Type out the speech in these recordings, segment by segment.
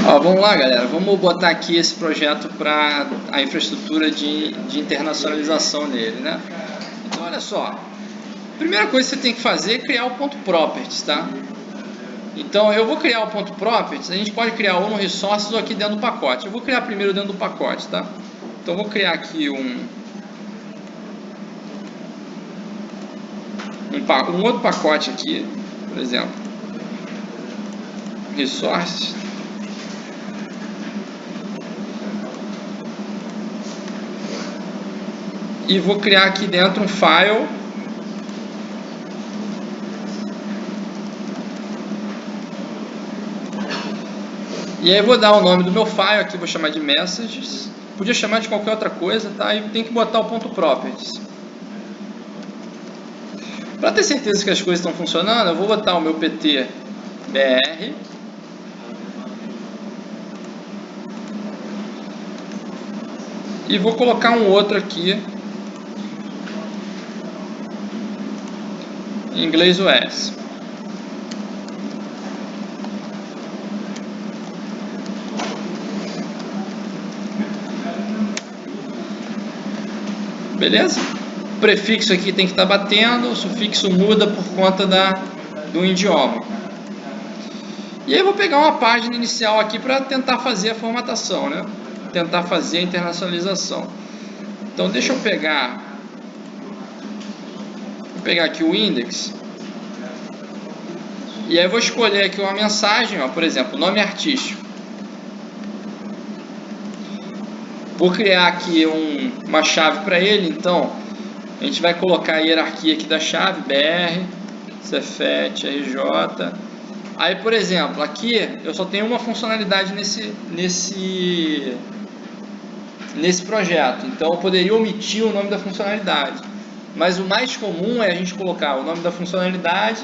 Ó, vamos lá, galera. Vamos botar aqui esse projeto para a infraestrutura de internacionalização dele, né? Então, olha só. A primeira coisa que você tem que fazer é criar o ponto properties, tá? Então, eu vou criar o ponto properties. A gente pode criar ou no resources ou aqui dentro do pacote. Eu vou criar primeiro dentro do pacote, tá? Então, eu vou criar aqui um outro pacote aqui, por exemplo, resources. E vou criar aqui dentro um file e aí vou dar o nome do meu file aqui, vou chamar de messages. Podia chamar de qualquer outra coisa, tá? E tem que botar o ponto properties. Para ter certeza que as coisas estão funcionando, eu vou botar o meu pt br e vou colocar um outro aqui em inglês US. Beleza? O prefixo aqui tem que estar batendo, o sufixo muda por conta do idioma. E aí eu vou pegar uma página inicial aqui para tentar fazer a formatação, né? Tentar fazer a internacionalização. Então deixa eu pegar aqui o index. E aí eu vou escolher aqui uma mensagem, ó, por exemplo, nome artístico. Vou criar aqui uma chave para ele, então a gente vai colocar a hierarquia aqui da chave, BR, Cefet, RJ. Aí, por exemplo, aqui eu só tenho uma funcionalidade nesse projeto, então eu poderia omitir o nome da funcionalidade. Mas o mais comum é a gente colocar o nome da funcionalidade,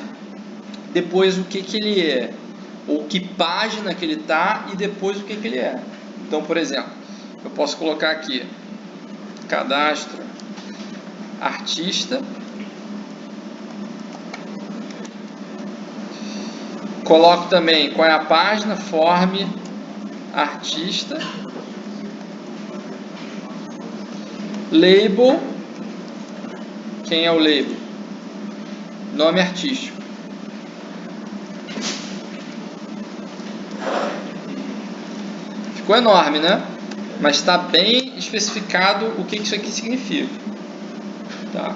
depois o que ele é, ou que página que ele está e depois o que ele é. Então, por exemplo, eu posso colocar aqui cadastro artista, coloco também qual é a página, form artista, label, quem é o label? Nome artístico. Ficou enorme, né? Mas está bem especificado o que isso aqui significa. Tá?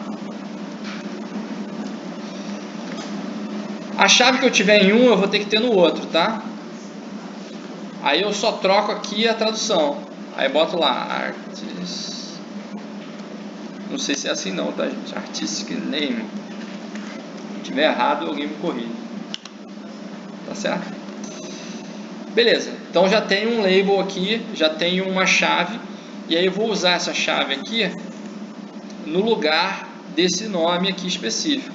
A chave que eu tiver em um, eu vou ter que ter no outro, tá? Aí eu só troco aqui a tradução. Aí boto lá, artist. Não sei se é assim não, tá, gente? Artistic name. Se tiver errado, alguém me corrige. Tá certo? Beleza, então já tem um label aqui, já tem uma chave, e aí eu vou usar essa chave aqui no lugar desse nome aqui específico.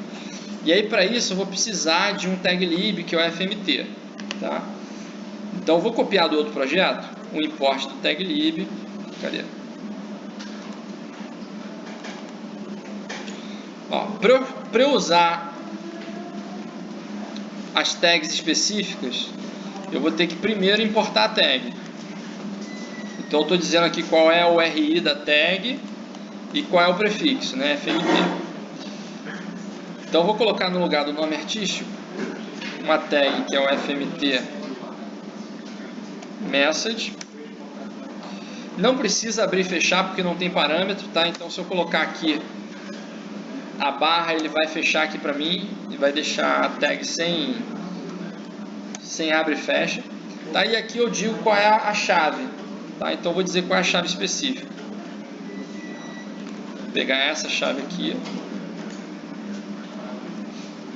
E aí para isso eu vou precisar de um taglib, que é o FMT. Tá? Então eu vou copiar do outro projeto o import do taglib. Cadê? Para eu usar as tags específicas, eu vou ter que primeiro importar a tag. Então eu estou dizendo aqui qual é o RI da tag e qual é o prefixo, né? FMT. Então eu vou colocar no lugar do nome artístico uma tag que é o FMT message. Não precisa abrir e fechar porque não tem parâmetro, tá? Então se eu colocar aqui a barra, ele vai fechar aqui para mim e vai deixar a tag sem abre e fecha, tá? E aqui eu digo qual é a chave, tá? Então eu vou dizer qual é a chave específica. Vou pegar essa chave aqui,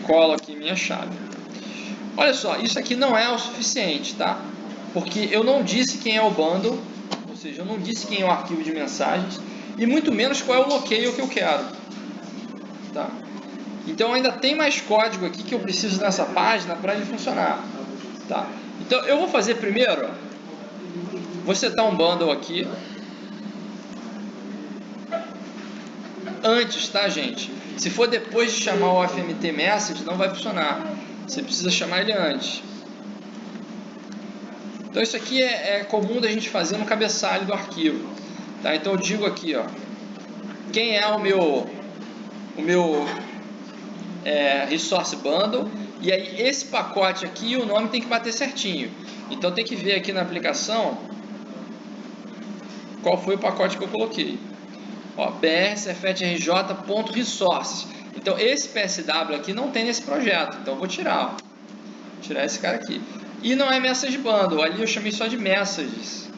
colo aqui minha chave. Olha só, isso aqui não é o suficiente, tá? Porque eu não disse quem é o bundle, ou seja, eu não disse quem é o arquivo de mensagens e muito menos qual é o locale que eu quero, tá? Então ainda tem mais código aqui que eu preciso nessa página para ele funcionar. Tá. Então eu vou fazer primeiro, vou setar um bundle aqui antes, tá, gente? Se for depois de chamar o FMT message, não vai funcionar. Você precisa chamar ele antes. Então isso aqui é comum da gente fazer no cabeçalho do arquivo, tá? Então eu digo aqui, ó, quem é o meu resource bundle, e aí esse pacote aqui, o nome tem que bater certinho. Então tem que ver aqui na aplicação qual foi o pacote que eu coloquei. Ó, brcfetrj.resource. Então esse PSW aqui não tem nesse projeto, então eu vou tirar, ó. Vou tirar esse cara aqui. E não é message bundle, ali eu chamei só de messages.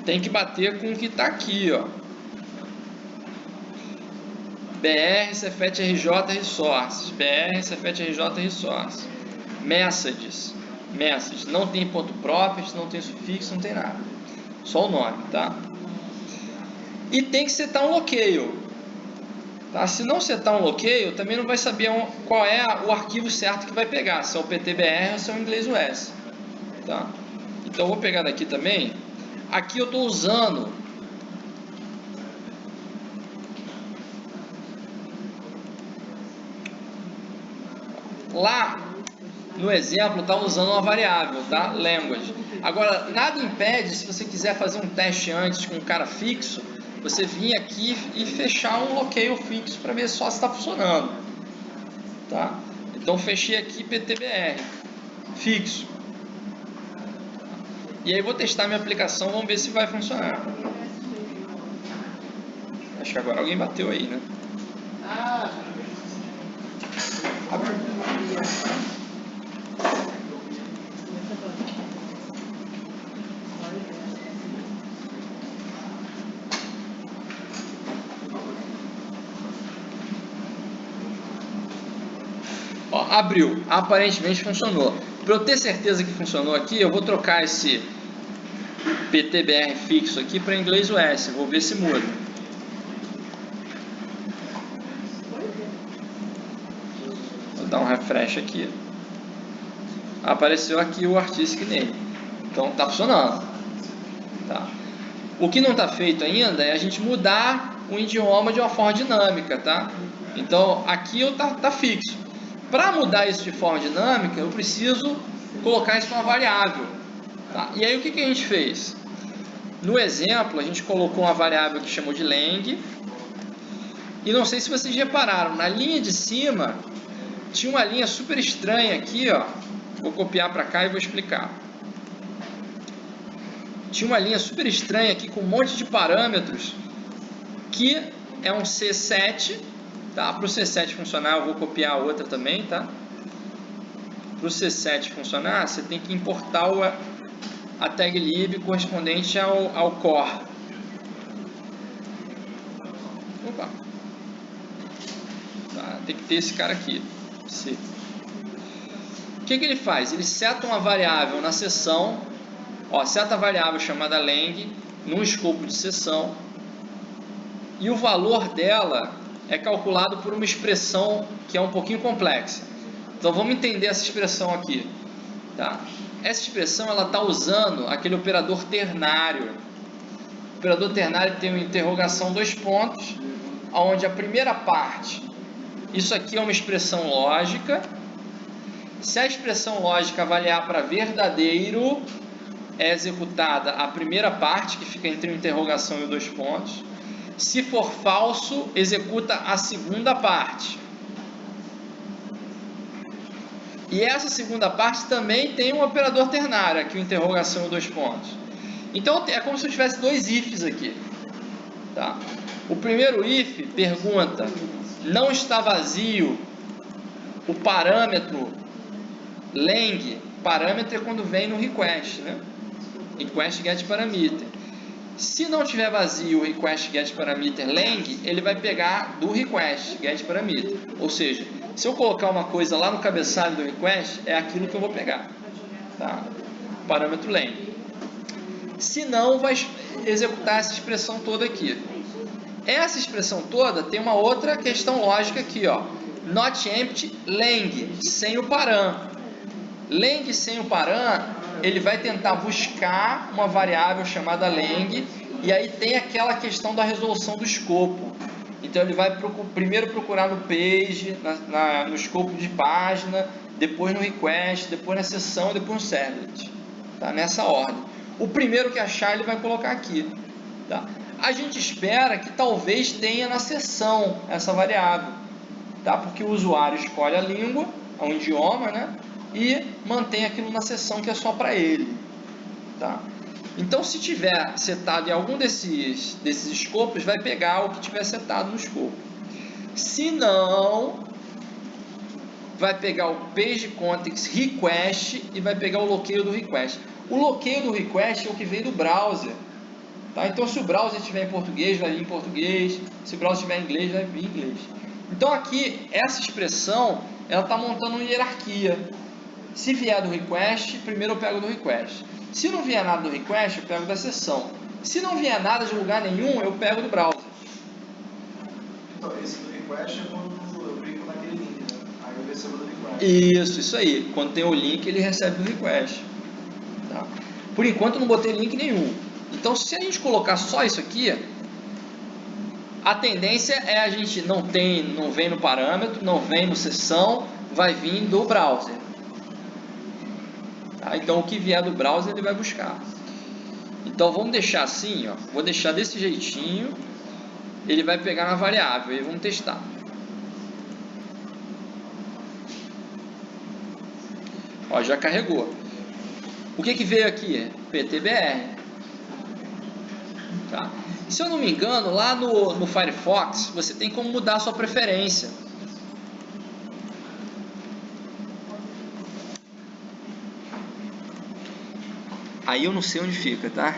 Tem que bater com o que está aqui, ó. brcfetrj resources, brcfetrj resource, messages, não tem ponto property, não tem sufixo, não tem nada, só o nome, tá? E tem que setar um locale, tá? Se não setar um locale, também não vai saber qual é o arquivo certo que vai pegar, se é o PTBR ou se é o inglês US, tá? Então eu vou pegar daqui também. Aqui eu estou usando lá no exemplo, está usando uma variável, tá? Language. Agora, nada impede, se você quiser fazer um teste antes com um cara fixo, você vir aqui e fechar um locale fixo para ver só se está funcionando, tá? Então, fechei aqui PTBR fixo. E aí, vou testar minha aplicação, vamos ver se vai funcionar. Acho que agora alguém bateu aí, né? Ó, abriu, aparentemente funcionou. Para eu ter certeza que funcionou aqui, eu vou trocar esse PTBR fixo aqui para inglês US, vou ver se muda. Vou dar um refresh aqui. Apareceu aqui o artistic name. Então tá funcionando. Tá. O que não está feito ainda é a gente mudar o idioma de uma forma dinâmica, tá? Então aqui tá fixo. Para mudar isso de forma dinâmica, eu preciso colocar isso numa variável, tá? E aí o que a gente fez? No exemplo, a gente colocou uma variável que chamou de lang. E não sei se vocês repararam, na linha de cima tinha uma linha super estranha aqui, ó. Vou copiar para cá e vou explicar. Tinha uma linha super estranha aqui com um monte de parâmetros que é um C7, tá? Para o C7 funcionar, eu vou copiar a outra também, tá? Para o C7 funcionar, você tem que importar a tag lib correspondente ao core. Opa! Tá, tem que ter esse cara aqui, C. O que ele faz? Ele seta uma variável na seção, ó, seta a variável chamada lang num escopo de seção, e o valor dela é calculado por uma expressão que é um pouquinho complexa. Então vamos entender essa expressão aqui, tá? Essa expressão ela está usando aquele operador ternário. O operador ternário tem uma interrogação 2 pontos, onde a primeira parte, isso aqui é uma expressão lógica. Se a expressão lógica avaliar para verdadeiro, é executada a primeira parte, que fica entre uma interrogação e 2 pontos. Se for falso, executa a segunda parte. E essa segunda parte também tem um operador ternário, aqui, uma interrogação e 2 pontos. Então, é como se eu tivesse 2 ifs aqui. Tá? O primeiro if pergunta, não está vazio o parâmetro lang. Parâmetro é quando vem no request, né? Request get parameter. Se não tiver vazio o request get parameter lang, ele vai pegar do request get parameter. Ou seja, se eu colocar uma coisa lá no cabeçalho do request, é aquilo que eu vou pegar, tá? Parâmetro lang. Se não, vai executar essa expressão toda aqui. Essa expressão toda tem uma outra questão lógica aqui, ó. Not empty lang, sem o param. Lang sem o param, ele vai tentar buscar uma variável chamada lang, e aí tem aquela questão da resolução do escopo. Então ele vai primeiro procurar no page, no escopo de página, depois no request, depois na seção e depois no servlet, tá? Nessa ordem. O primeiro que achar ele vai colocar aqui, tá? A gente espera que talvez tenha na seção essa variável, tá? Porque o usuário escolhe a língua, um idioma, né? E mantém aquilo na seção que é só para ele, tá? Então, se tiver setado em algum desses escopos, vai pegar o que tiver setado no escopo. Se não, vai pegar o page context request e vai pegar o loqueio do request. O loqueio do request é o que vem do browser, tá? Então, se o browser estiver em português, vai vir em português. Se o browser estiver em inglês, vai vir em inglês. Então, aqui, essa expressão, ela está montando uma hierarquia. Se vier do request, primeiro eu pego do request. Se não vier nada do request, eu pego da sessão. Se não vier nada de lugar nenhum, eu pego do browser. Então, esse do request é quando eu clico naquele link, né? Aí eu recebo do request. Isso aí. Quando tem o link, ele recebe do request. Tá? Por enquanto, eu não botei link nenhum. Então, se a gente colocar só isso aqui, a tendência é a gente não vem no parâmetro, não vem no sessão, vai vir do browser. Tá? Então, o que vier do browser, ele vai buscar. Então, vamos deixar assim, ó. Vou deixar desse jeitinho. Ele vai pegar na variável e vamos testar. Ó, já carregou. O que veio aqui? PTBR. Tá? Se eu não me engano, lá no Firefox, você tem como mudar a sua preferência. Aí eu não sei onde fica, tá?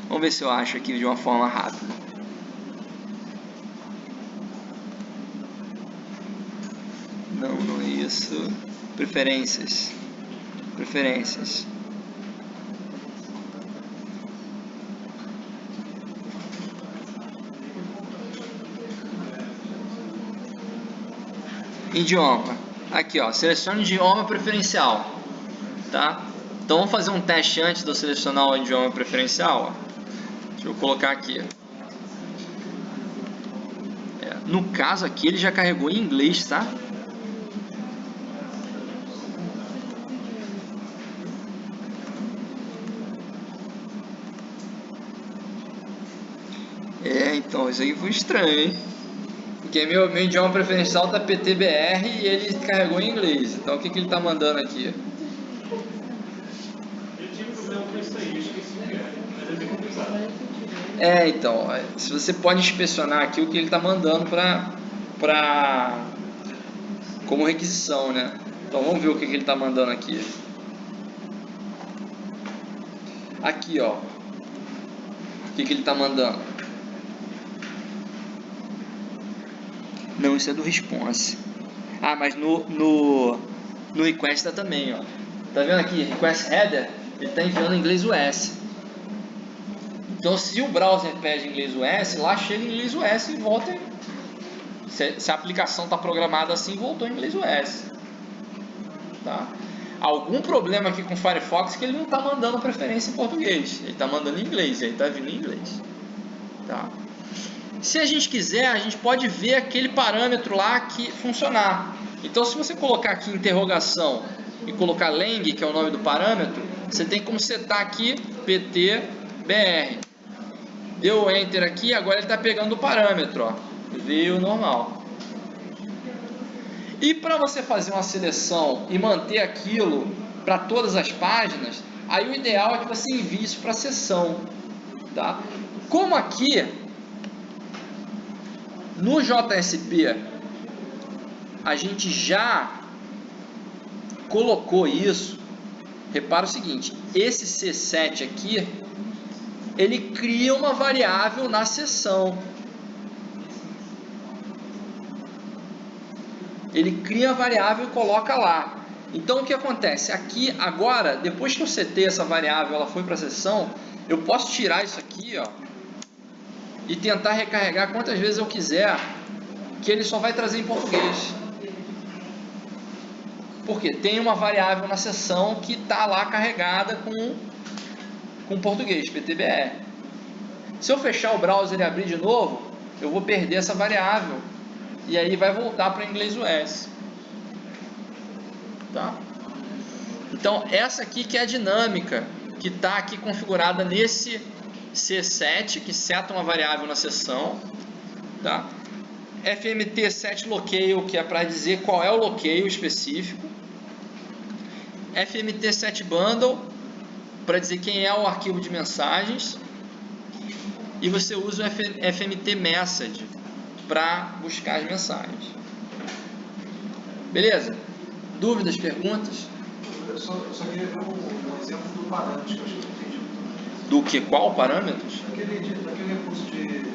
Vamos ver se eu acho aqui de uma forma rápida. Não é isso. Preferências. Idioma. Aqui, ó. Selecione idioma preferencial. Tá? Então vamos fazer um teste antes de eu selecionar o idioma preferencial. Ó. Deixa eu colocar aqui. No caso aqui ele já carregou em inglês, tá? Então isso aí foi estranho, hein? Porque meu idioma preferencial tá PTBR e ele carregou em inglês. Então o que ele tá mandando aqui? Eu tive problema com isso aí, eu esqueci o que é, mas é bem complicado. Então, se você pode inspecionar aqui o que ele está mandando como requisição, né? Então vamos ver o que ele está mandando aqui. Aqui, ó. O que ele está mandando? Não, isso é do response. Ah, mas no request tá também, ó. Tá vendo aqui? Request header, ele está enviando em inglês US. Então, se o browser pede inglês US, lá chega em inglês US e volta. Se a aplicação está programada assim, voltou em inglês US. Tá? Algum problema aqui com o Firefox que ele não está mandando preferência em português. Ele está mandando em inglês, ele está vindo em inglês. Tá? Se a gente quiser, a gente pode ver aquele parâmetro lá que funcionar. Então, se você colocar aqui interrogação e colocar lang, que é o nome do parâmetro, você tem como setar aqui PTBR. Deu Enter aqui, agora ele está pegando o parâmetro, ó, veio normal. E para você fazer uma seleção e manter aquilo para todas as páginas, aí o ideal é que você envie isso para a seção, tá? Como aqui no JSP a gente já colocou isso, repara o seguinte, esse C7 aqui, ele cria uma variável na seção. Ele cria a variável e coloca lá. Então o que acontece? Aqui agora, depois que eu setei essa variável, ela foi para a seção, eu posso tirar isso aqui, ó, e tentar recarregar quantas vezes eu quiser, que ele só vai trazer em português. Porque tem uma variável na seção que está lá carregada com português, PTBR. Se eu fechar o browser e abrir de novo, eu vou perder essa variável. E aí vai voltar para inglês US. Tá? Então, essa aqui que é a dinâmica que está aqui configurada nesse C7, que seta uma variável na seção. Tá? FMT set locale, que é para dizer qual é o locale específico. FMT set bundle, para dizer quem é o arquivo de mensagens. E você usa o FMT message para buscar as mensagens. Beleza? Dúvidas, perguntas? Eu só queria ver um exemplo do parâmetro, que eu acho que eu entendi muito bem. Do que? Qual parâmetros? Daquele recurso de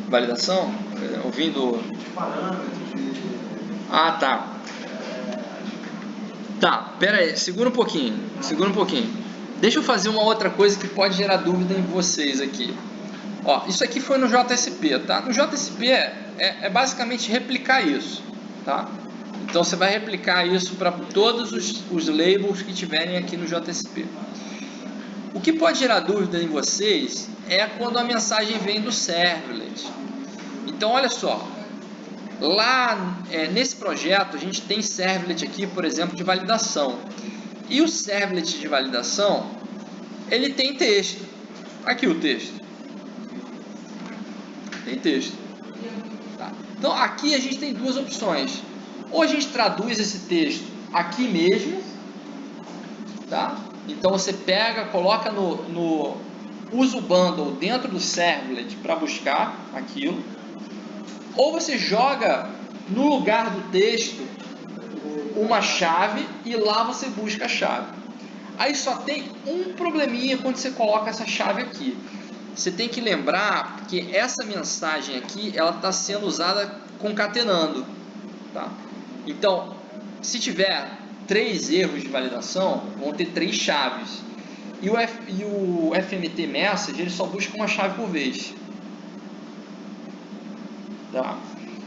Validação? Ouvindo... de parâmetro, de... Ah, tá. Tá, pera aí, segura um pouquinho. Deixa eu fazer uma outra coisa que pode gerar dúvida em vocês aqui. Ó, isso aqui foi no JSP, tá? No JSP é basicamente replicar isso, tá? Então você vai replicar isso para todos os labels que tiverem aqui no JSP. O que pode gerar dúvida em vocês é quando a mensagem vem do servlet. Então olha só, lá nesse projeto a gente tem servlet aqui, por exemplo, de validação. E o servlet de validação, ele tem texto. Aqui o texto. Tem texto. Tá. Então aqui a gente tem duas opções. Ou a gente traduz esse texto aqui mesmo, tá? Então você pega, coloca usa o bundle dentro do servlet para buscar aquilo. Ou você joga no lugar do texto uma chave e lá você busca a chave. Aí só tem um probleminha quando você coloca essa chave aqui. Você tem que lembrar que essa mensagem aqui, ela está sendo usada concatenando, tá? Então, se tiver 3 erros de validação, vão ter 3 chaves. E o FMT Message, ele só busca uma chave por vez. Tá?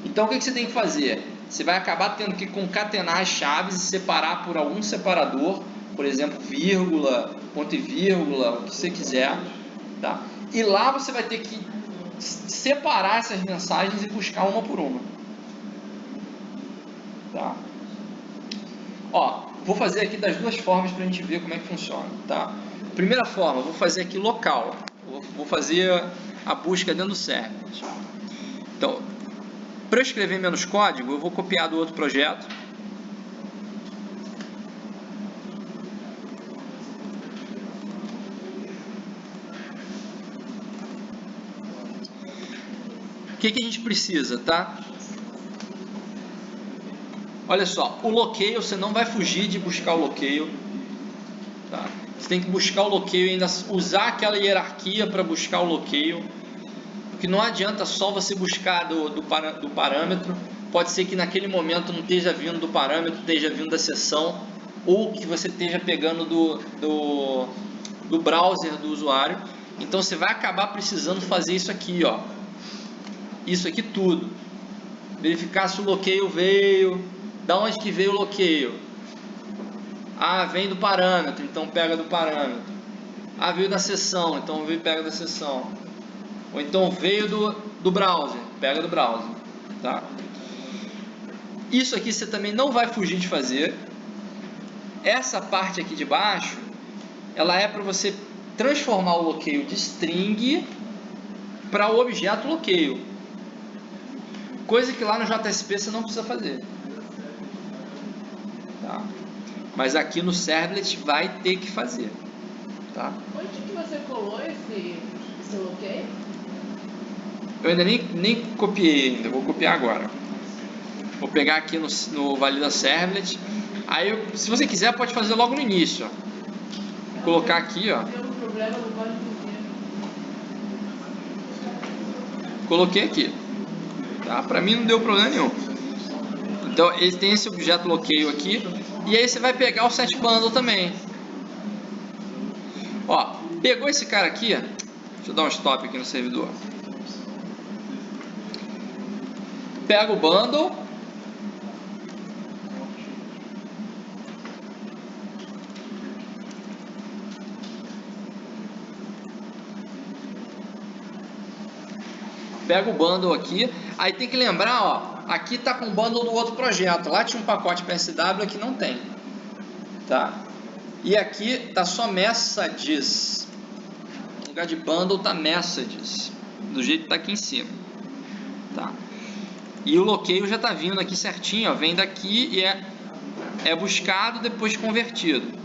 Então, o que você tem que fazer? Você vai acabar tendo que concatenar as chaves e separar por algum separador, por exemplo, vírgula, ponto e vírgula, o que você quiser, tá? E lá você vai ter que separar essas mensagens e buscar uma por uma. Tá? Ó, vou fazer aqui das duas formas para a gente ver como é que funciona. Tá? Primeira forma, vou fazer aqui local. Vou fazer a busca dentro do servlet. Então, para eu escrever menos código, eu vou copiar do outro projeto. O que a gente precisa, tá? Olha só, o locale, você não vai fugir de buscar o locale, tá? Você tem que buscar o locale e ainda usar aquela hierarquia para buscar o locale, porque não adianta só você buscar do parâmetro. Pode ser que naquele momento não esteja vindo do parâmetro, esteja vindo da seção, ou que você esteja pegando do browser do usuário. Então você vai acabar precisando fazer isso aqui, ó. Isso aqui tudo. Verificar se o locale veio. Da onde que veio o locale? Ah, vem do parâmetro, então pega do parâmetro. Ah, veio da seção, então pega da seção. Ou então veio do browser, pega do browser. Tá? Isso aqui você também não vai fugir de fazer. Essa parte aqui de baixo, ela é para você transformar o locale de string para o objeto locale. Coisa que lá no JSP você não precisa fazer. Tá? Mas aqui no servlet vai ter que fazer. Tá? Onde que você colou esse locale? Eu ainda nem copiei ainda, vou copiar agora. Vou pegar aqui no valida servlet. Aí, se você quiser, pode fazer logo no início. Ó. Vou colocar aqui, ó. Tem um problema no código inteiro. Coloquei aqui. Tá? Para mim não deu problema nenhum. Então ele tem esse objeto locale aqui. E aí você vai pegar o set bundle também. Ó, pegou esse cara aqui. Deixa eu dar um stop aqui no servidor. Pega o bundle. pega o bundle aqui, aí tem que lembrar, ó, aqui tá com o bundle do outro projeto, lá tinha um pacote PSW, aqui não tem, tá? E aqui tá só messages, no lugar de bundle tá messages, do jeito que tá aqui em cima, tá? E o loqueio já tá vindo aqui certinho, ó, vem daqui e é buscado, depois convertido.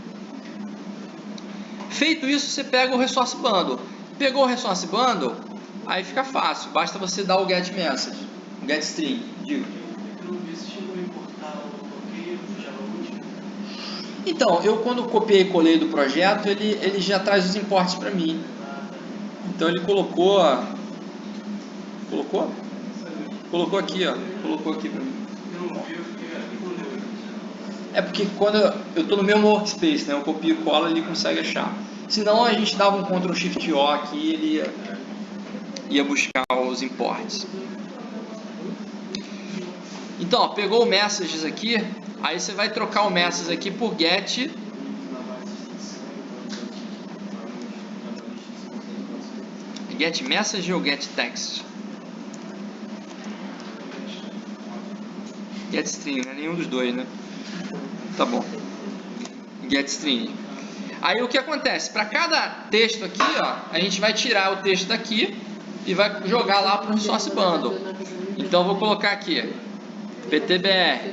Feito isso, você pega o resource bundle. Pegou o resource bundle, aí fica fácil, basta você dar o get message, o get string, digo. Eu não vi se chegou a importar o bloqueio do JavaBoot. Então, eu quando copiei e colei do projeto, ele já traz os imports para mim. Então ele colocou aqui, ó, colocou aqui para mim. Eu não vi, eu fiquei curioso. É porque quando eu estou no mesmo workspace, né, eu copio e colo, ele consegue achar. Senão a gente dava um Ctrl Shift O aqui e ele ia buscar os imports. Então, ó, pegou o messages aqui, aí você vai trocar o message aqui por get. Get message ou get text? Get string, não é nenhum dos dois, né? Tá bom. Get string. Aí o que acontece? Para cada texto aqui, ó, a gente vai tirar o texto daqui e vai jogar lá para o resource bundle. Então eu vou colocar aqui PTBR.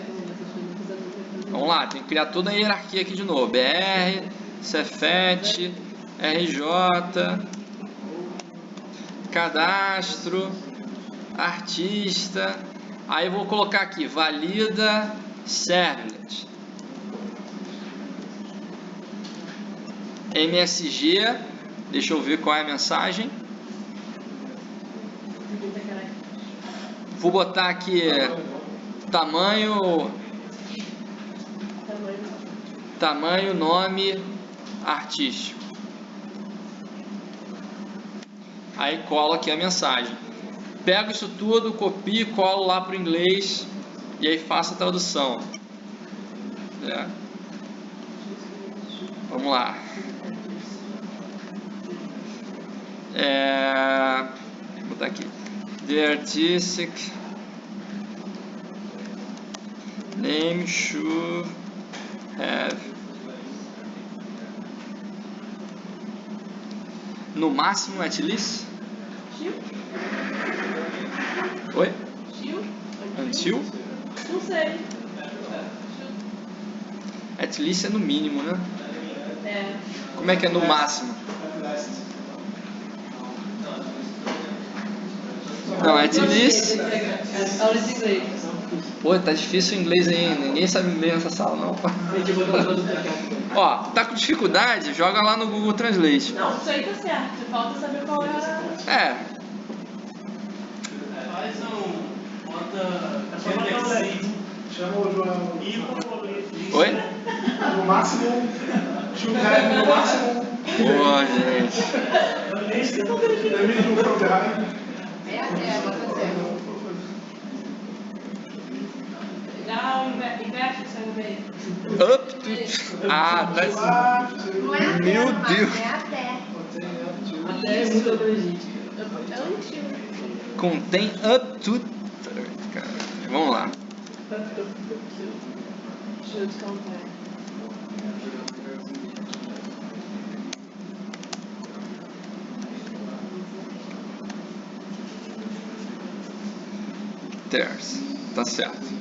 Vamos lá, tem que criar toda a hierarquia aqui de novo. BR, Cefet, RJ, cadastro, artista. Aí eu vou colocar aqui valida servlet. MSG, deixa eu ver qual é a mensagem. Vou botar aqui tamanho, nome artístico. Aí colo aqui a mensagem. Pego isso tudo, copio e colo lá para o inglês e aí faço a tradução. Vamos lá. Vou botar aqui. The artistic name should have no máximo at least. Oi? Until? Não sei. At least é no mínimo, né? É. Como é que é no máximo? Não, at least. Aula de inglês. Pô, tá difícil o inglês aí. Ninguém sabe inglês nessa sala, não. Ó, tá com dificuldade? Joga lá no Google Translate. Não, isso aí tá certo. Falta saber qual é a... É. Faz bota. Chama o João. Oi? No máximo. No máximo. Boa, gente. Dá o inverte isso aí no meio. Up to... Ah, tá... Não é até, Meu mas Deus. é até. Até é muito abrangente. Contém up to... Cara, vamos lá. Should contact. There's. Tá certo.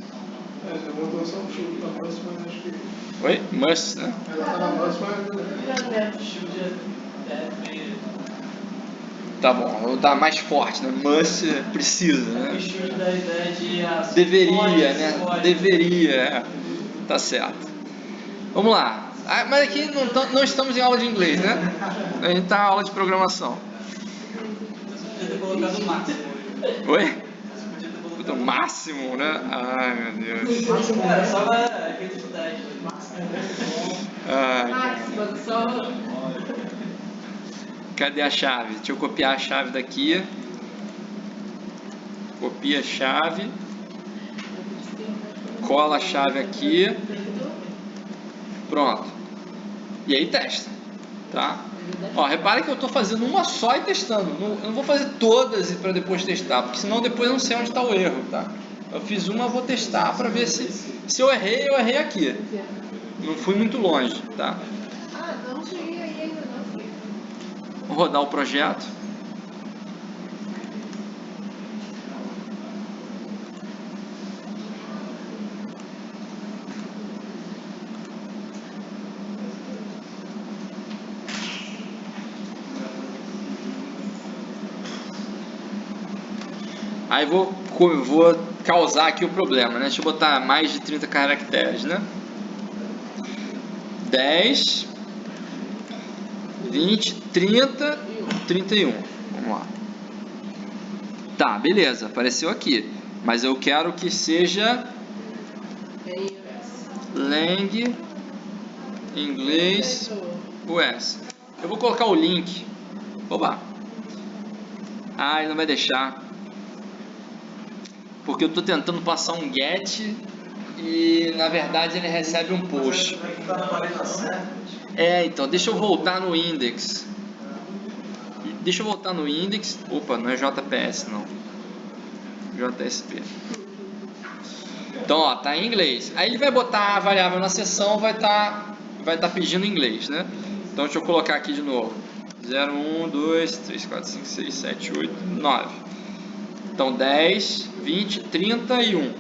Eu vou só um chute na próxima, acho que. Oi? Must, né? Ela tá na próxima, mas. Tá bom, eu vou dar mais forte, né? Must precisa, né? Da ideia de Deveria, né? Deveria, é. Tá certo. Vamos lá. Ah, mas aqui não estamos em aula de inglês, né? A gente tá em aula de programação. Podia ter colocado o máximo. Oi? Puta, o máximo, né? Ai, meu Deus. Cara, só na criatividade. Ai, Máxima, só... cadê a chave? Deixa eu copiar a chave daqui. Copia a chave. Cola a chave aqui. Pronto. E aí testa, tá? Ó, repara que eu estou fazendo uma só e testando. Eu não vou fazer todas para depois testar, porque senão depois eu não sei onde está o erro, tá? Eu fiz uma, eu vou testar para ver se eu errei aqui. Não fui muito longe, tá? Ah, não cheguei aí ainda não, filho. Vou rodar o projeto. Aí vou causar aqui o problema, né? Deixa eu botar mais de 30 caracteres, né? 10, 20, 30, 31. Vamos lá. Tá, beleza, apareceu aqui. Mas eu quero que seja Lang Inglês US. Eu vou colocar o link. Oba! Ah, ele não vai deixar. Porque eu estou tentando passar um get e na verdade ele recebe um push. Então, deixa eu voltar no index. Opa, não é JPS não. JSP. Então, ó, tá em inglês. Aí ele vai botar a variável na seção, vai tá pedindo inglês, né? Então, deixa eu colocar aqui de novo. 0, 1, 2, 3, 4, 5, 6, 7, 8, 9. Então, 10, 20, 31.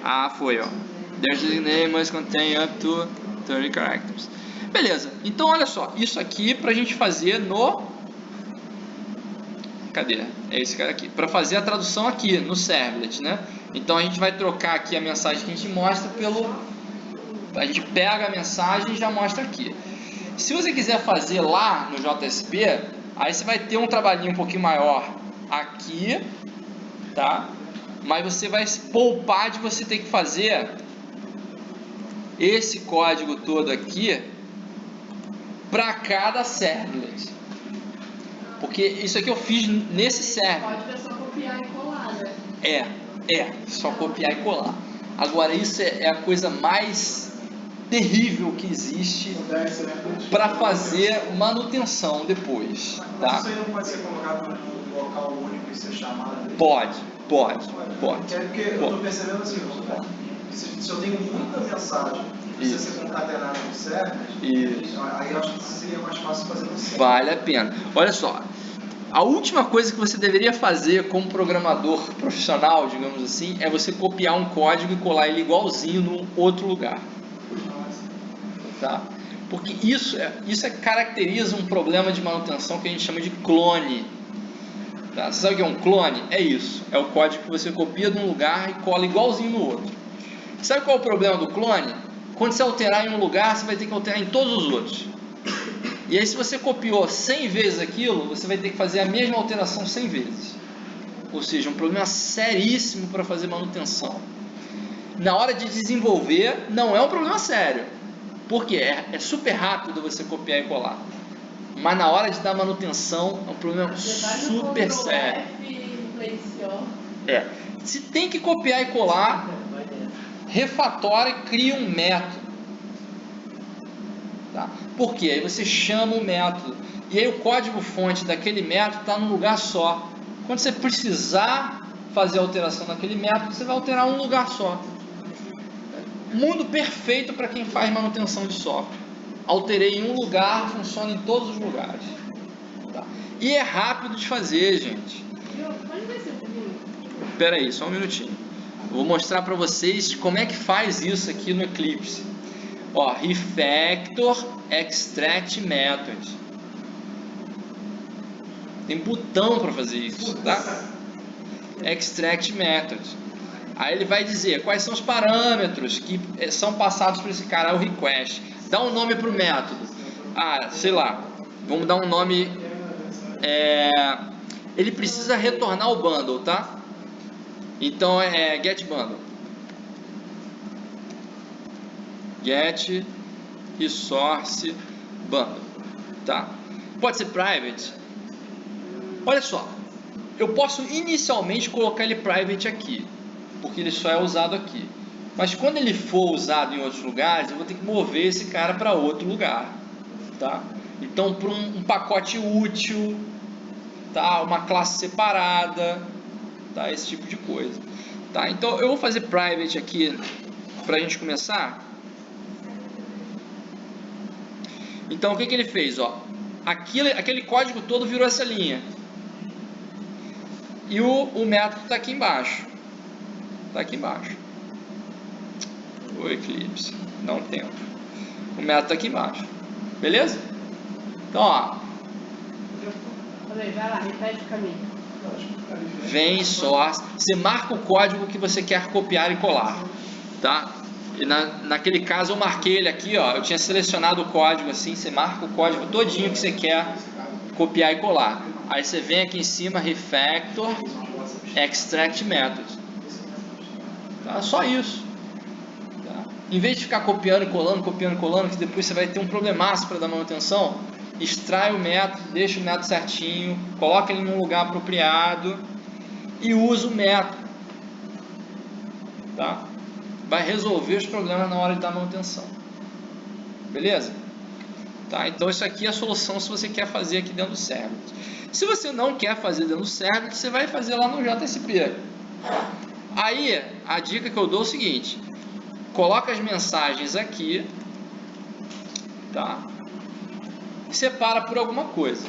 Ah, foi, ó. Their name must contain up to 30 characters. Beleza. Então, olha só. Isso aqui pra gente fazer no... Cadê? É esse cara aqui. Para fazer a tradução aqui no servlet, né? Então, a gente vai trocar aqui a mensagem que a gente mostra pelo... A gente pega a mensagem e já mostra aqui. Se você quiser fazer lá no JSP, aí você vai ter um trabalhinho um pouquinho maior aqui, tá? Mas você vai se poupar de você ter que fazer esse código todo aqui para cada servlet. Porque isso aqui eu fiz nesse servlet. Pode só copiar e colar, né? Só copiar e colar. Agora isso é a coisa mais terrível que existe para fazer manutenção depois, tá? Mas isso aí não pode ser colocado num local único e ser chamado? Pode. Porque eu estou percebendo assim, se eu tenho muita mensagem, precisa ser concatenada no server, aí eu acho que seria mais fácil fazer no server. Vale a pena. Olha só, a última coisa que você deveria fazer como programador profissional, digamos assim, é você copiar um código e colar ele igualzinho num outro lugar. Tá? Porque isso caracteriza um problema de manutenção que a gente chama de clone. Tá? Você sabe o que é um clone? É isso. É o código que você copia de um lugar e cola igualzinho no outro. Sabe qual é o problema do clone? Quando você alterar em um lugar, você vai ter que alterar em todos os outros. E aí, se você copiou 100 vezes aquilo, você vai ter que fazer a mesma alteração 100 vezes. Ou seja, um problema seríssimo para fazer manutenção. Na hora de desenvolver, não é um problema sério. Porque é super rápido você copiar e colar. Mas na hora de dar manutenção, é um problema super sério. Se tem que copiar e colar, refatora e cria um método. Tá? Por quê? Aí você chama o método. E aí o código fonte daquele método está num lugar só. Quando você precisar fazer a alteração naquele método, você vai alterar um lugar só. Mundo perfeito para quem faz manutenção de software. Alterei em um lugar, funciona em todos os lugares. Tá? E é rápido de fazer, gente. Espera aí, só um minutinho. Vou mostrar para vocês como é que faz isso aqui no Eclipse. Ó, Refactor Extract Method. Tem botão para fazer isso, tá? Extract Method. Aí ele vai dizer quais são os parâmetros que são passados para esse cara, o request. Dá um nome para o método. Ah, sei lá. Vamos dar um nome. Ele precisa retornar o bundle, tá? Então é get bundle. Get resource bundle. Tá? Pode ser private. Olha só. Eu posso inicialmente colocar ele private aqui, porque ele só é usado aqui. Mas quando ele for usado em outros lugares, eu vou ter que mover esse cara para outro lugar. tá? Então, para um pacote útil, tá? Uma classe separada, tá? Esse tipo de coisa, tá? Então, eu vou fazer private aqui para a gente começar. Então, o que ele fez? Ó, aquele código todo virou essa linha. E o método está aqui embaixo. Está aqui embaixo. O Eclipse. Dá um tempo. O método está aqui embaixo. Beleza? Então, ó. Vai lá, repete o caminho. Vem só. Você marca o código que você quer copiar e colar. Tá? E naquele caso eu marquei ele aqui, ó. Eu tinha selecionado o código assim. Você marca o código todinho que você quer copiar e colar. Aí você vem aqui em cima, refactor, extract method. Tá? Só isso. Tá? Em vez de ficar copiando e colando, que depois você vai ter um problemaço para dar manutenção, extrai o método, deixa o método certinho, coloca ele num lugar apropriado e usa o método. Tá? Vai resolver os problemas na hora de dar manutenção. Beleza? Tá? Então isso aqui é a solução se você quer fazer aqui dentro do Servlet. Se você não quer fazer dentro do Servlet, você vai fazer lá no JSP. Aí a dica que eu dou é o seguinte: coloca as mensagens aqui, tá? Separa por alguma coisa.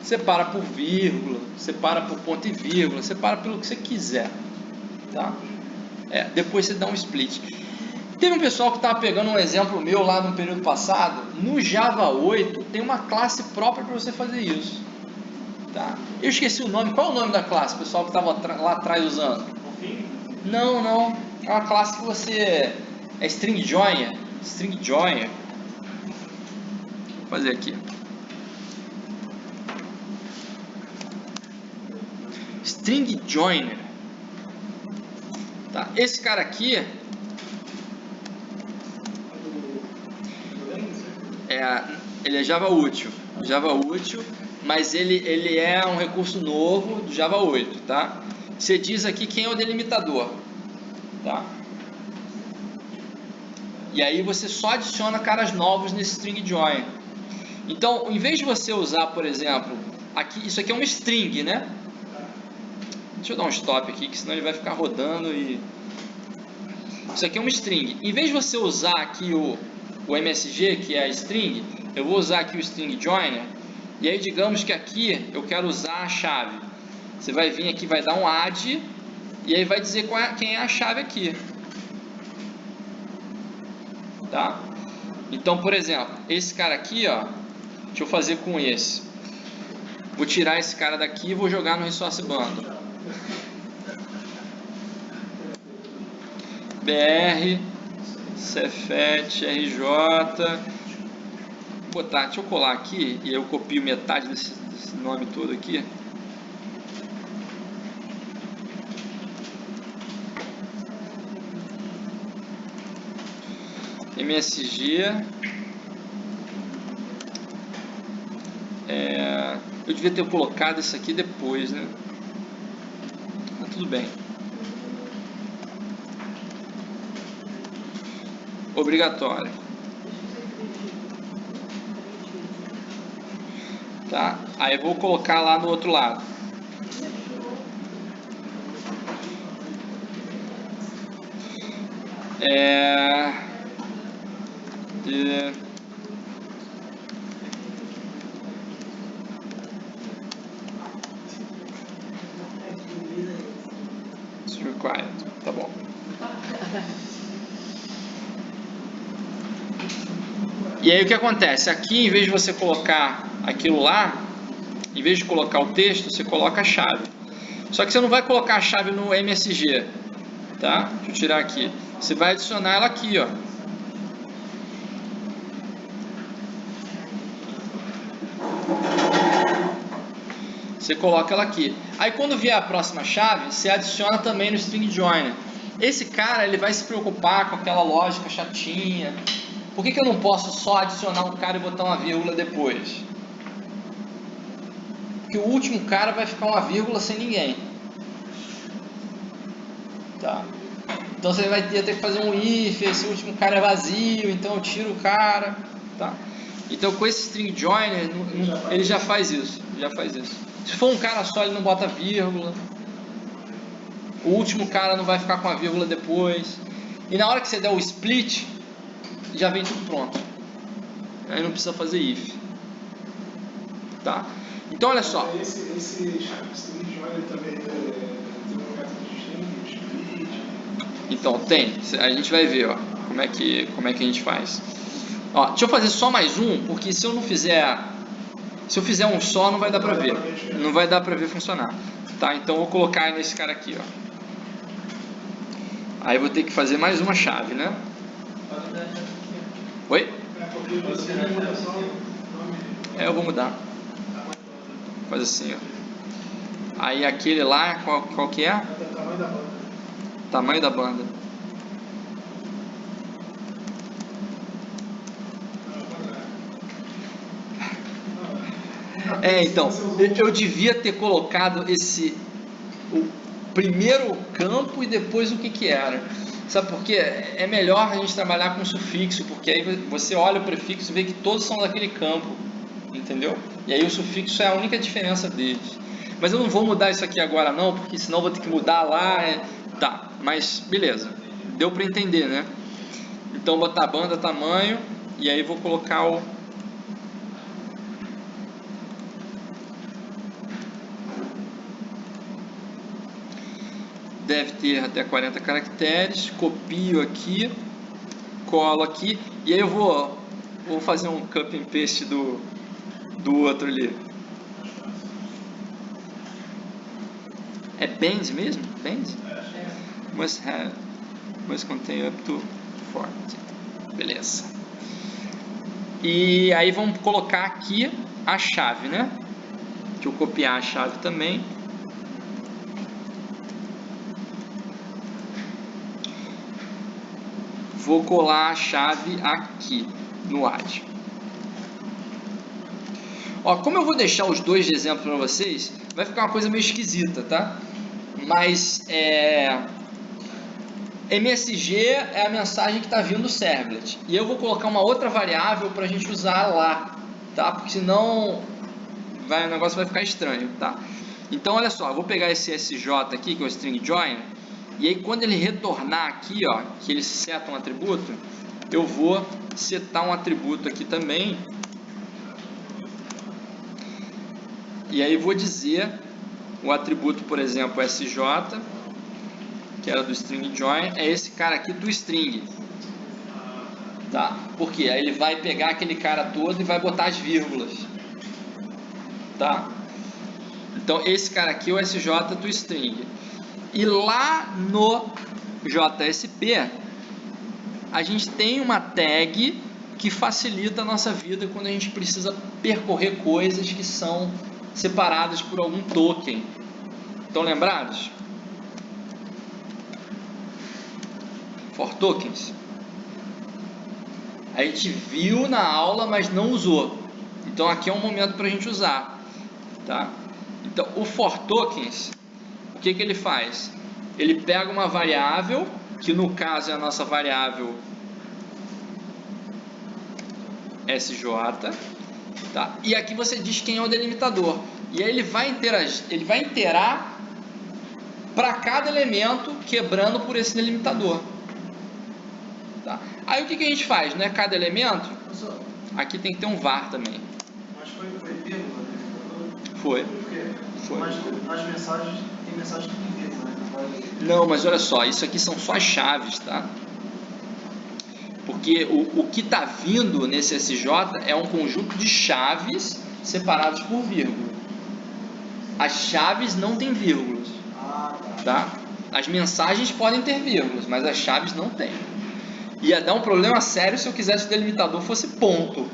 Separa por vírgula, separa por ponto e vírgula, separa pelo que você quiser, tá? Depois você dá um split. Teve um pessoal que estava pegando um exemplo meu lá no período passado. No Java 8 tem uma classe própria para você fazer isso, tá? Eu esqueci o nome. Qual é o nome da classe, pessoal que estava lá atrás usando? Não. É uma classe que você... É string joiner. Vou fazer aqui. String joiner. Tá? Esse cara aqui... ele é Java útil, mas ele é um recurso novo do Java 8, tá? Você diz aqui quem é o delimitador, tá? E aí você só adiciona caras novos nesse string join. Então, em vez de você usar, por exemplo, isso aqui é uma string, né? Deixa eu dar um stop aqui, que senão ele vai ficar rodando e... Isso aqui é uma string. Em vez de você usar aqui o MSG, que é a string, eu vou usar aqui o string joiner, e aí digamos que aqui eu quero usar a chave. Você vai vir aqui, vai dar um add, e aí vai dizer quem é a chave aqui. Tá? Então, por exemplo, esse cara aqui, ó, deixa eu fazer com esse. Vou tirar esse cara daqui e vou jogar no resource bundle. BR Cefet RJ. Vou botar, deixa eu colar aqui e eu copio metade desse nome todo aqui. MSG. Eu devia ter colocado isso aqui depois, né? Mas tudo bem. Obrigatório. Tá? Aí eu vou colocar lá no outro lado. It's required. Tá bom. E aí o que acontece? Aqui, em vez de você colocar aquilo lá, em vez de colocar o texto, você coloca a chave. Só que você não vai colocar a chave no MSG, tá? Deixa eu tirar aqui. Você vai adicionar ela aqui, ó. Você coloca ela aqui. Aí quando vier a próxima chave, você adiciona também no string joiner. Esse cara, ele vai se preocupar com aquela lógica chatinha. Por que eu não posso só adicionar um cara e botar uma vírgula depois? Porque o último cara vai ficar uma vírgula sem ninguém. Tá? Então você vai ter que fazer um if, esse último cara é vazio, então eu tiro o cara. Tá? Então com esse string joiner, ele já faz isso. Se for um cara só, ele não bota vírgula. O último cara não vai ficar com a vírgula depois. E na hora que você der o split, já vem tudo pronto. Aí não precisa fazer if. Tá? Então olha só. Esse string joiner também tem um método de string, split. Então tem. A gente vai ver, ó, como é que a gente faz. Ó, deixa eu fazer só mais um, porque se eu não fizer, se eu fizer um só, não vai dar pra ver. Não vai dar pra ver funcionar. Tá? Então eu vou colocar nesse cara aqui, ó. Aí eu vou ter que fazer mais uma chave, né? Oi? Eu vou mudar. Faz assim, ó. Aí aquele lá, qual que é? Tamanho da banda. Então, eu devia ter colocado o primeiro campo e depois o que era. Sabe por quê? É melhor a gente trabalhar com sufixo, porque aí você olha o prefixo e vê que todos são daquele campo, entendeu? E aí o sufixo é a única diferença deles. Mas eu não vou mudar isso aqui agora não, porque senão eu vou ter que mudar lá. Tá, mas beleza. Deu para entender, né? Então botar banda, tamanho, e aí vou colocar o... Deve ter até 40 caracteres. Copio aqui, colo aqui, e aí eu vou fazer um copy and paste do outro ali. É band mesmo? Band? Must contain up to 40. Beleza. E aí vamos colocar aqui a chave, né? Deixa eu copiar a chave também. Vou colar a chave aqui no add. Ó, como eu vou deixar os dois de exemplo para vocês, vai ficar uma coisa meio esquisita, tá? Mas MSG é a mensagem que está vindo do servlet. E eu vou colocar uma outra variável para a gente usar lá, tá? Porque senão o negócio vai ficar estranho, tá? Então olha só, eu vou pegar esse SJ aqui, que é o string join. E aí quando ele retornar aqui, ó, que ele seta um atributo, eu vou setar um atributo aqui também. E aí vou dizer o atributo, por exemplo, SJ, que era do string join, é esse cara aqui do string. Tá? Por quê? Aí ele vai pegar aquele cara todo e vai botar as vírgulas. Tá? Então esse cara aqui é o SJ do string. E lá no JSP, a gente tem uma tag que facilita a nossa vida quando a gente precisa percorrer coisas que são separadas por algum token. Estão lembrados? For tokens. A gente viu na aula, mas não usou. Então aqui é um momento para a gente usar. Tá? Então o for tokens, o que ele faz? Ele pega uma variável, que no caso é a nossa variável SJ, tá? E aqui você diz quem é o delimitador. E aí ele vai interar para cada elemento, quebrando por esse delimitador. Tá? Aí o que a gente faz? Não é cada elemento? Aqui tem que ter um var também. Mas foi vírgula? Foi. Mas as mensagens, tem mensagem que tem vírgula, né? Não, mas olha só, isso aqui são só as chaves, tá? Porque o que está vindo nesse SJ é um conjunto de chaves separados por vírgula. As chaves não têm vírgulas, tá? As mensagens podem ter vírgulas, mas as chaves não têm. Ia dar um problema sério se eu quisesse que o delimitador fosse ponto,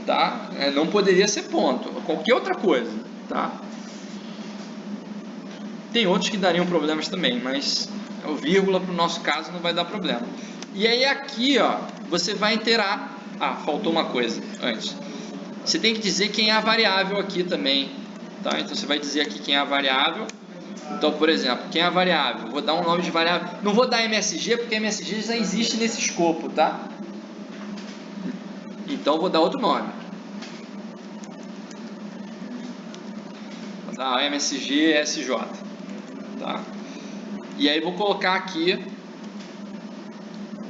tá? Não poderia ser ponto, qualquer outra coisa, tá? Tem outros que dariam problemas também, mas o vírgula para o nosso caso não vai dar problema. E aí aqui, ó, você vai interar. Ah, faltou uma coisa antes. Você tem que dizer quem é a variável aqui também, tá? Então você vai dizer aqui quem é a variável. Então, por exemplo, quem é a variável? Vou dar um nome de variável. Não vou dar MSG, porque MSG já existe nesse escopo, tá? Então vou dar outro nome. Vou dar MSG SJ, tá? E aí vou colocar aqui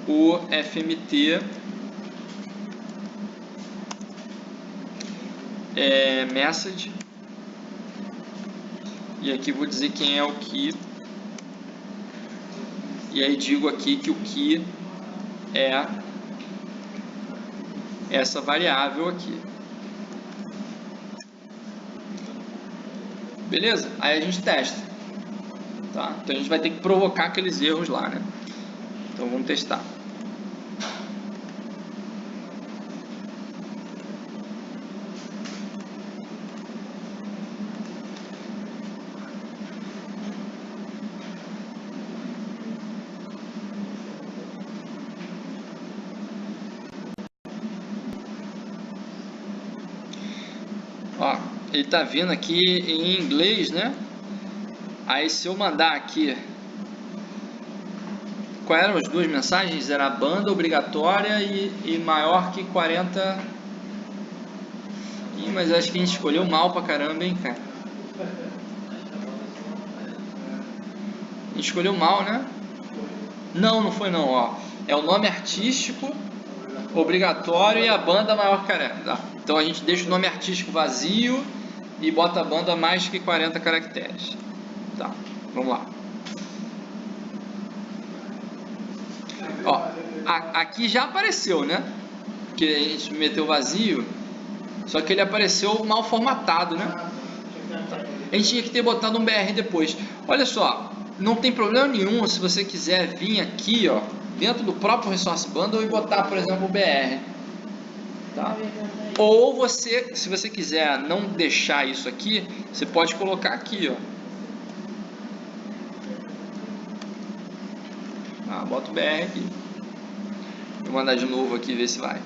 o FMT message, e aqui vou dizer quem é o key, e aí digo aqui que o key é essa variável aqui. Beleza? Aí a gente testa, tá? Então a gente vai ter que provocar aqueles erros lá, né? Então vamos testar. Ó, ele tá vindo aqui em inglês, né? Aí se eu mandar aqui, quais eram as duas mensagens? Era a banda obrigatória e maior que 40. Ih, mas acho que a gente escolheu mal pra caramba, hein, cara? A gente escolheu mal, né? Não, não foi não, ó. É o nome artístico obrigatório e a banda maior que 40. Tá. Então a gente deixa o nome artístico vazio e bota a banda mais que 40 caracteres. Tá, vamos lá. Ó, aqui já apareceu, né? Que a gente meteu vazio, só que ele apareceu mal formatado, né? Tá. A gente tinha que ter botado um BR depois. Olha só, não tem problema nenhum se você quiser vir aqui, ó, dentro do próprio Resource Bundle e botar, por exemplo, o BR. Tá? Ou você, se você quiser não deixar isso aqui, você pode colocar aqui, ó. Bota o BR aqui. Vou mandar de novo aqui ver se vai.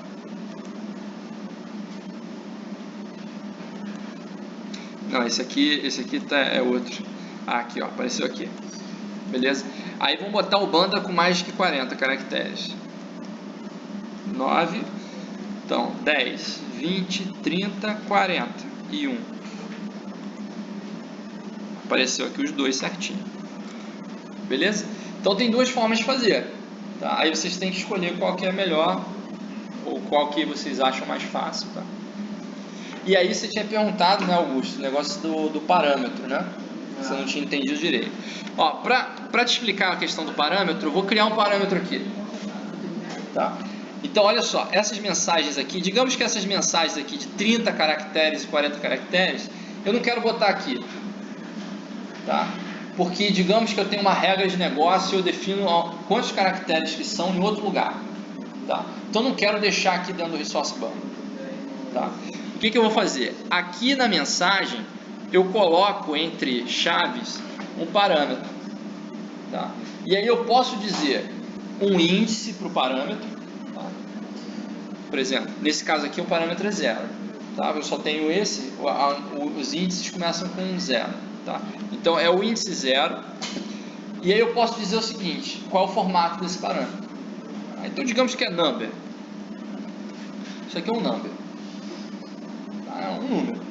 Não, esse aqui é outro. Aqui, ó, apareceu aqui. Beleza? Aí vamos botar o banda com mais que 40 caracteres. 9. Então, 10, 20, 30, 40 e 1. Apareceu aqui os dois certinho. Beleza? Então tem duas formas de fazer. Tá? Aí vocês têm que escolher qual que é melhor ou qual que vocês acham mais fácil. Tá? E aí você tinha perguntado, né, Augusto, o negócio do parâmetro, né? Você não tinha entendido direito. Ó, pra te explicar a questão do parâmetro, eu vou criar um parâmetro aqui. Tá? Então, olha só, essas mensagens aqui, digamos que essas mensagens aqui de 30 caracteres e 40 caracteres, eu não quero botar aqui. Tá? Porque, digamos que eu tenho uma regra de negócio e eu defino quantos caracteres que são em outro lugar. Tá? Então, eu não quero deixar aqui dentro do Resource Bundle. Tá? O que eu vou fazer? Aqui na mensagem, eu coloco entre chaves um parâmetro. Tá? E aí eu posso dizer um índice para o parâmetro. Tá? Por exemplo, nesse caso aqui o parâmetro é 0. Tá? Eu só tenho esse, os índices começam com 0. Tá? Então é o índice 0. E aí eu posso dizer o seguinte: qual é o formato desse parâmetro? Então digamos que é number. Isso aqui é um number. Tá? É um número.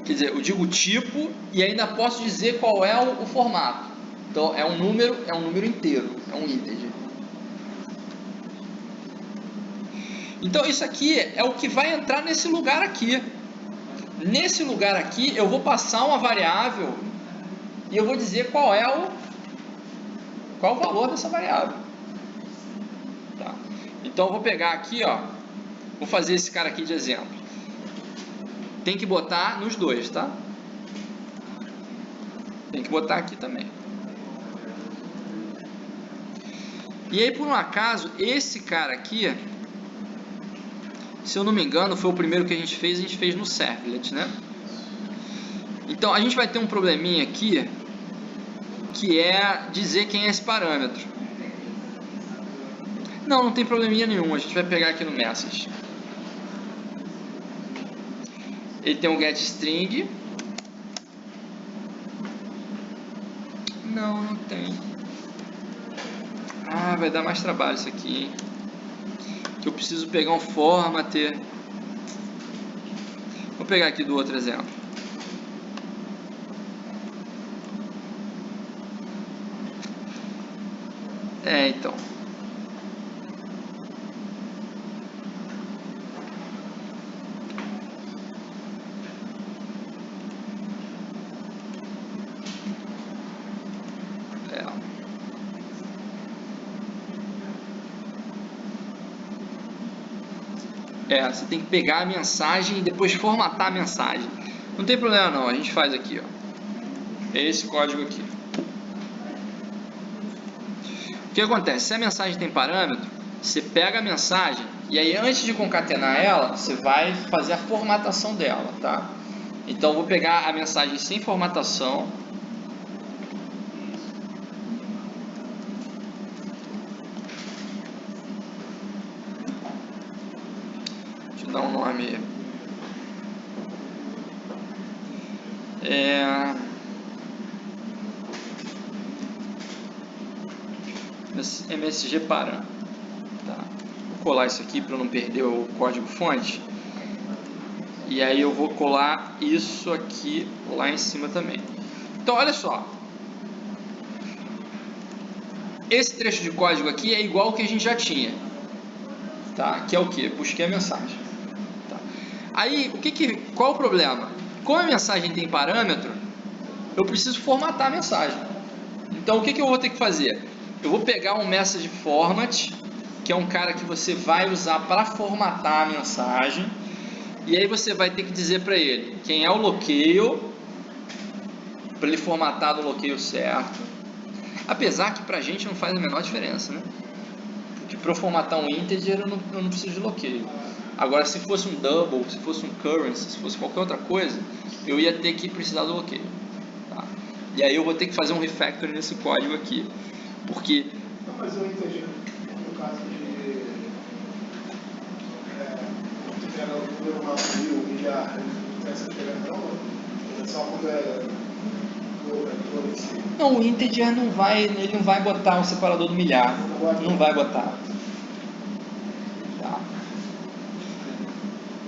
Quer dizer, eu digo o tipo e ainda posso dizer qual é o formato. Então é um número inteiro, é um integer. Então isso aqui é o que vai entrar nesse lugar aqui. Nesse lugar aqui eu vou passar uma variável e eu vou dizer qual é o valor dessa variável. Tá? Então eu vou pegar aqui, ó, vou fazer esse cara aqui de exemplo. Tem que botar nos dois, tá? Tem que botar aqui também. E aí, por um acaso, esse cara aqui, se eu não me engano, foi o primeiro que a gente fez no servlet, né? Então, a gente vai ter um probleminha aqui, que é dizer quem é esse parâmetro. Não tem probleminha nenhum, a gente vai pegar aqui no message. Ele tem um getString. Não tem. Vai dar mais trabalho isso aqui, hein? que eu preciso pegar um formatter. Vou pegar aqui do outro exemplo. Então. Você tem que pegar a mensagem e depois formatar a mensagem. Não tem problema não, a gente faz aqui, ó. É esse código aqui. O que acontece? Se a mensagem tem parâmetro, você pega a mensagem e aí antes de concatenar ela, você vai fazer a formatação dela, tá? Então eu vou pegar a mensagem sem formatação. Deixa eu dar um nome. MSG Param. Tá. Vou colar isso aqui para não perder o código fonte. E aí eu vou colar isso aqui lá em cima também. Então olha só. Esse trecho de código aqui é igual ao que a gente já tinha. Tá? Que é o que? Busquei a mensagem. Tá. Aí, qual o problema? Como a mensagem tem parâmetro, eu preciso formatar a mensagem. Então o que eu vou ter que fazer? Eu vou pegar um message format, que é um cara que você vai usar para formatar a mensagem, e aí você vai ter que dizer para ele quem é o locale, para ele formatar no locale certo. Apesar que para a gente não faz a menor diferença, né? Porque para eu formatar um integer eu não preciso de locale. Agora, se fosse um double, se fosse um currency, se fosse qualquer outra coisa, eu ia ter que precisar do locale. Tá? E aí eu vou ter que fazer um refactor nesse código aqui. Porque... Não, mas eu entendi. No caso de... tu pega o número mal milhar, não tem essa diferença não? Só quando é... Não, o integer ele não vai botar um separador do milhar. Não vai botar. Tá.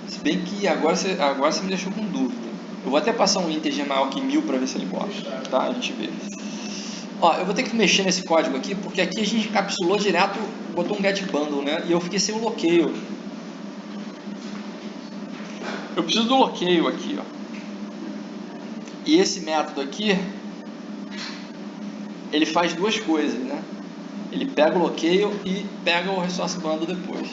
Se bem que agora você me deixou com dúvida. Eu vou até passar um integer maior que 1000 para ver se ele bota. Tá, a gente vê. Ó, eu vou ter que mexer nesse código aqui, porque aqui a gente encapsulou direto, botou um get bundle, né? E eu fiquei sem o locale. Eu preciso do locale aqui, ó. E esse método aqui, ele faz duas coisas, né? Ele pega o locale e pega o resource bundle depois.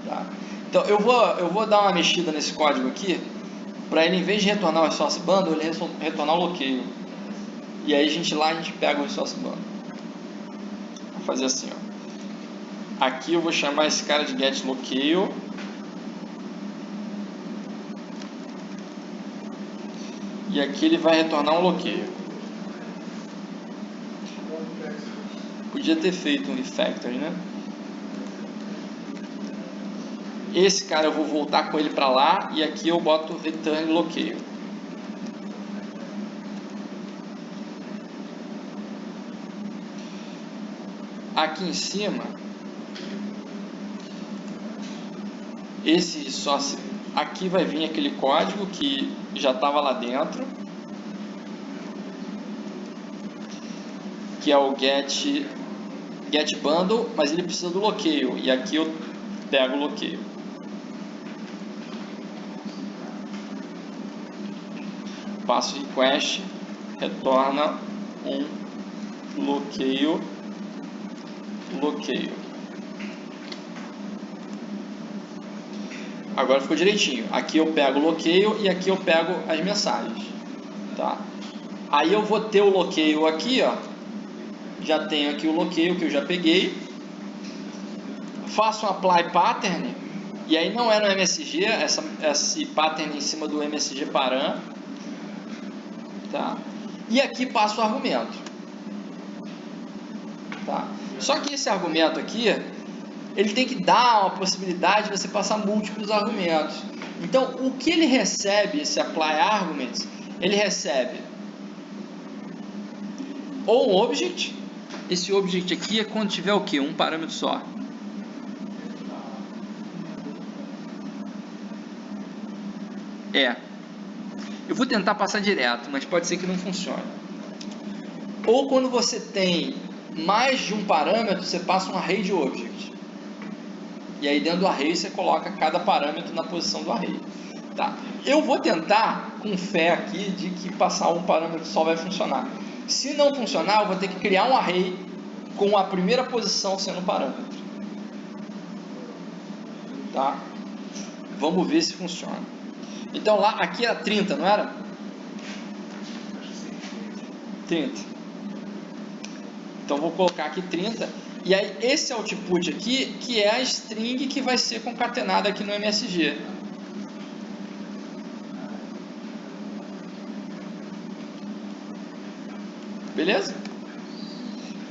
Tá? Então eu vou dar uma mexida nesse código aqui, para ele, em vez de retornar o resource bundle, ele retornar o locale. E aí a gente pega o resource bundle. Vou fazer assim, ó. Aqui eu vou chamar esse cara de get locale. E aqui ele vai retornar um locale. Podia ter feito um refactor, né? Esse cara eu vou voltar com ele para lá e aqui eu boto return locale. Aqui em cima, esse source, aqui vai vir aquele código que já estava lá dentro, que é o get bundle, mas ele precisa do locale, e aqui eu pego o locale. Passo request, retorna um locale. Agora ficou direitinho. Aqui eu pego o locale e aqui eu pego as mensagens, tá? Aí eu vou ter o locale aqui, ó. Já tenho aqui o locale que eu já peguei. Faço um apply pattern e aí não é no MSG, esse pattern em cima do MSG Param, tá? E aqui passo o argumento, tá? Só que esse argumento aqui, ele tem que dar uma possibilidade de você passar múltiplos argumentos. Então, o que ele recebe, esse apply arguments, ele recebe ou um object, esse object aqui é quando tiver o quê? Um parâmetro só. Eu vou tentar passar direto, mas pode ser que não funcione. Ou quando você tem mais de um parâmetro, você passa um array de object. E aí dentro do array você coloca cada parâmetro na posição do array. Tá? Eu vou tentar, com fé aqui, de que passar um parâmetro só vai funcionar. Se não funcionar, eu vou ter que criar um array com a primeira posição sendo parâmetro. Tá? Vamos ver se funciona. Então lá, aqui era 30, não era? 30. Então vou colocar aqui 30. E aí esse output aqui, que é a string que vai ser concatenada aqui no MSG. Beleza?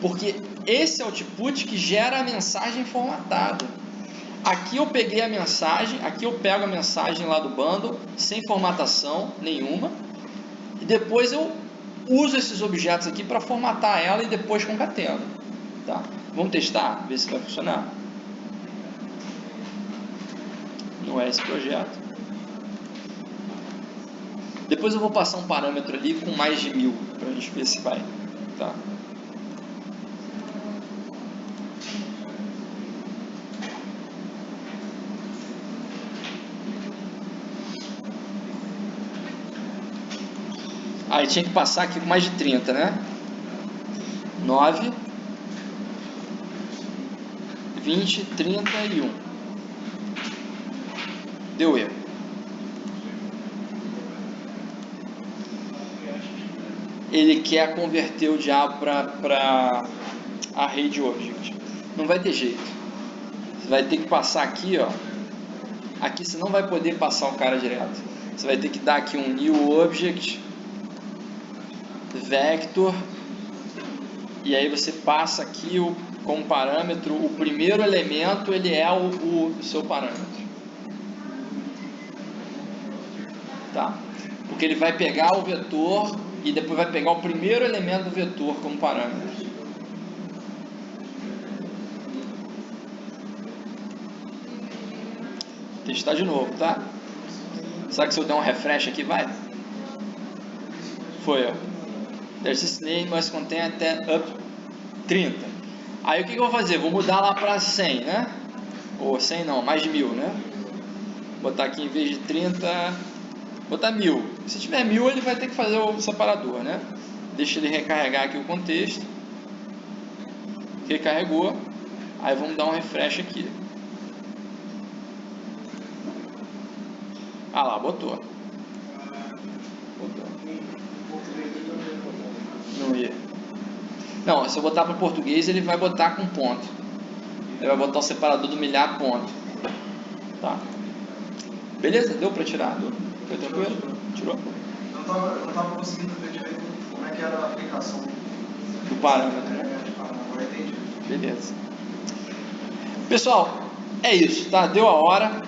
Porque esse output que gera a mensagem formatada. Aqui eu peguei a mensagem, aqui eu pego a mensagem lá do bundle, sem formatação nenhuma, e depois eu uso esses objetos aqui para formatar ela e depois concateno. Tá? Vamos testar, ver se vai funcionar. Não é esse projeto. Depois eu vou passar um parâmetro ali com mais de 1000, para a gente ver se vai. Tá? Aí tinha que passar aqui com mais de 30, né? 9, 20, 31. Deu erro. Ele quer converter o diabo para array de object. Não vai ter jeito. Você vai ter que passar aqui, ó. Aqui você não vai poder passar o cara direto. Você vai ter que dar aqui um new object vector, e aí você passa aqui como parâmetro, o primeiro elemento ele é o seu parâmetro, tá? Porque ele vai pegar o vetor e depois vai pegar o primeiro elemento do vetor como parâmetro. Vou testar de novo, tá? Será que se eu der um refresh aqui vai? Foi, ó. This name must contain até up 30. Aí o que eu vou fazer? Vou mudar lá para 100, né? Ou 100 não, mais de 1000, né? Botar aqui em vez de 30, botar 1000. Se tiver 1000, ele vai ter que fazer o separador, né? Deixa ele recarregar aqui o contexto. Recarregou. Aí vamos dar um refresh aqui. Ah lá, botou. Não ia. Não, se eu botar para português, ele vai botar com ponto. Ele vai botar o separador do milhar ponto. Tá. Beleza? Deu para tirar? Deu? Foi tranquilo? Tirou? Eu não estava conseguindo ver direito como é que era a aplicação do parâmetro, né? Agora entendi. Beleza. Pessoal, é isso, tá? Deu a hora.